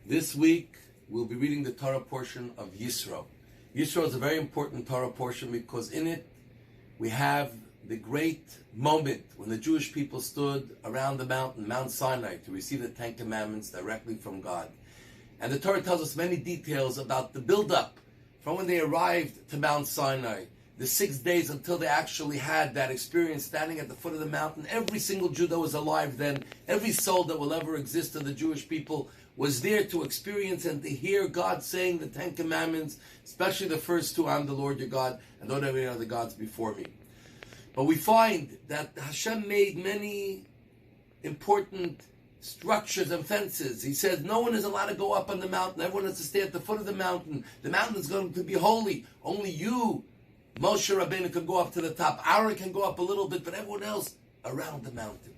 This week, we'll be reading the Torah portion of Yisro. Yisro is a very important Torah portion because in it, we have the great moment when the Jewish people stood around the mountain, Mount Sinai, to receive the Ten Commandments directly from God. And the Torah tells us many details about the build-up from when they arrived to Mount Sinai, the 6 days until they actually had that experience standing at the foot of the mountain. Every single Jew that was alive then, every soul that will ever exist to the Jewish people was there to experience and to hear God saying the Ten Commandments, especially the first two, I'm the Lord your God, and don't have any other gods before me. But we find that Hashem made many important structures and fences. He says no one is allowed to go up on the mountain. Everyone has to stay at the foot of the mountain. The mountain is going to be holy. Only you, Moshe Rabbeinu, can go up to the top. Aaron can go up a little bit, but everyone else around the mountain.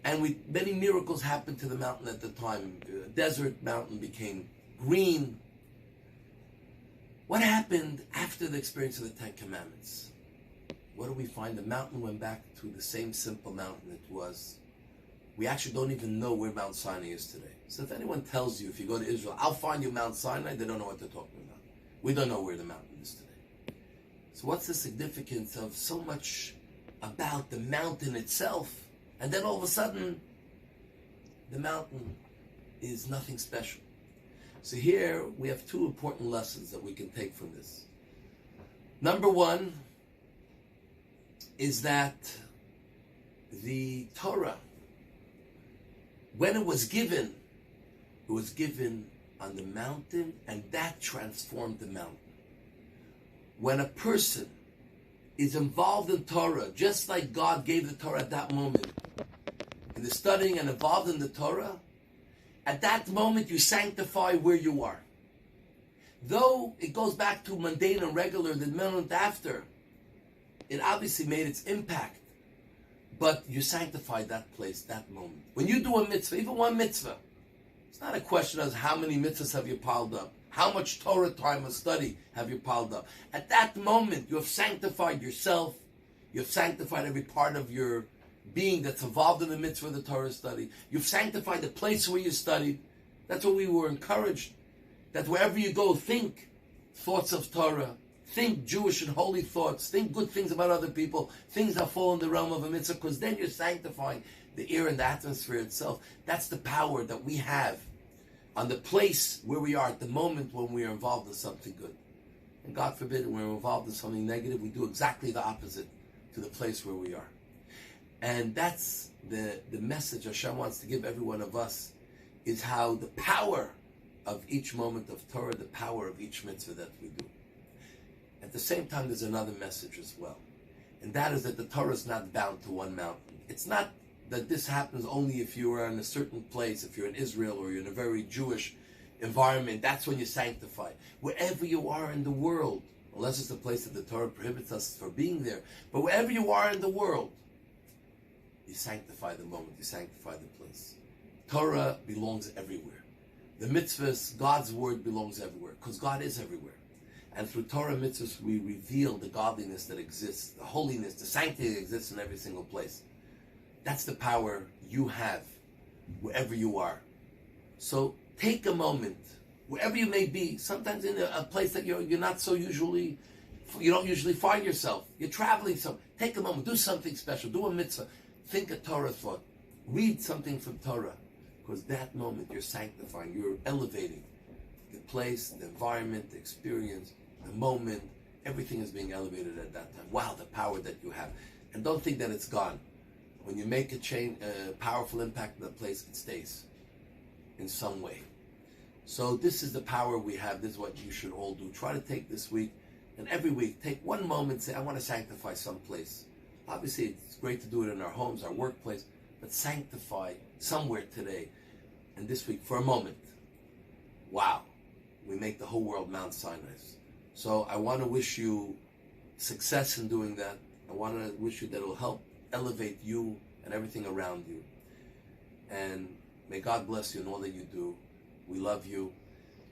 And many miracles happened to the mountain at the time. The desert mountain became green. What happened after the experience of the Ten Commandments? What do we find? The mountain went back to the same simple mountain it was. We actually don't even know where Mount Sinai is today. So if anyone tells you, if you go to Israel, I'll find you Mount Sinai, they don't know what they're talking about. We don't know where the mountain is today. So what's the significance of so much about the mountain itself? And then all of a sudden, the mountain is nothing special. So here we have two important lessons that we can take from this. Number one is that the Torah, when it was given on the mountain, and that transformed the mountain. When a person is involved in Torah, just like God gave the Torah at that moment, in the studying and involved in the Torah, at that moment you sanctify where you are. Though it goes back to mundane and regular the moment after, it obviously made its impact, but you sanctify that place, that moment. When you do a mitzvah, even one mitzvah, it's not a question of how many mitzvahs have you piled up, how much Torah time of study have you piled up. At that moment, you have sanctified yourself, you have sanctified every part of your being that's involved in the mitzvah of the Torah study. You've sanctified the place where you studied. That's what we were encouraged, that wherever you go, think thoughts of Torah, think Jewish and holy thoughts, think good things about other people, things that fall in the realm of a mitzvah, because then you're sanctifying the air and the atmosphere itself. That's the power that we have on the place where we are at the moment when we are involved in something good. And God forbid, when we're involved in something negative, we do exactly the opposite to the place where we are. And that's the message Hashem wants to give every one of us, is how the power of each moment of Torah, the power of each mitzvah that we do. At the same time, there's another message as well. And that is that the Torah is not bound to one mountain. It's not that this happens only if you are in a certain place, if you're in Israel or you're in a very Jewish environment, that's when you sanctify. Wherever you are in the world, unless it's a place that the Torah prohibits us from being there, but wherever you are in the world, you sanctify the moment, you sanctify the place. Torah belongs everywhere. The mitzvahs, God's word belongs everywhere, because God is everywhere. And through Torah mitzvahs, we reveal the godliness that exists, the holiness, the sanctity that exists in every single place. That's the power you have, wherever you are. So take a moment, wherever you may be, sometimes in a place that you're not so usually, you don't usually find yourself. You're traveling, so take a moment, do something special, do a mitzvah. Think a Torah thought. Read something from Torah. Because that moment you're sanctifying, you're elevating the place, the environment, the experience, the moment. Everything is being elevated at that time. Wow, the power that you have. And don't think that it's gone. When you make a powerful impact in the place, it stays in some way. So this is the power we have. This is what you should all do. Try to take this week, and every week, take one moment, say, I want to sanctify some place. Obviously, it's great to do it in our homes, our workplace, but sanctify somewhere today and this week for a moment. Wow, we make the whole world Mount Sinai. So I want to wish you success in doing that. I want to wish you that it will help elevate you and everything around you. And may God bless you in all that you do. We love you.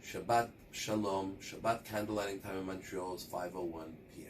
Shabbat Shalom. Shabbat candlelighting time in Montreal is 5:01 p.m.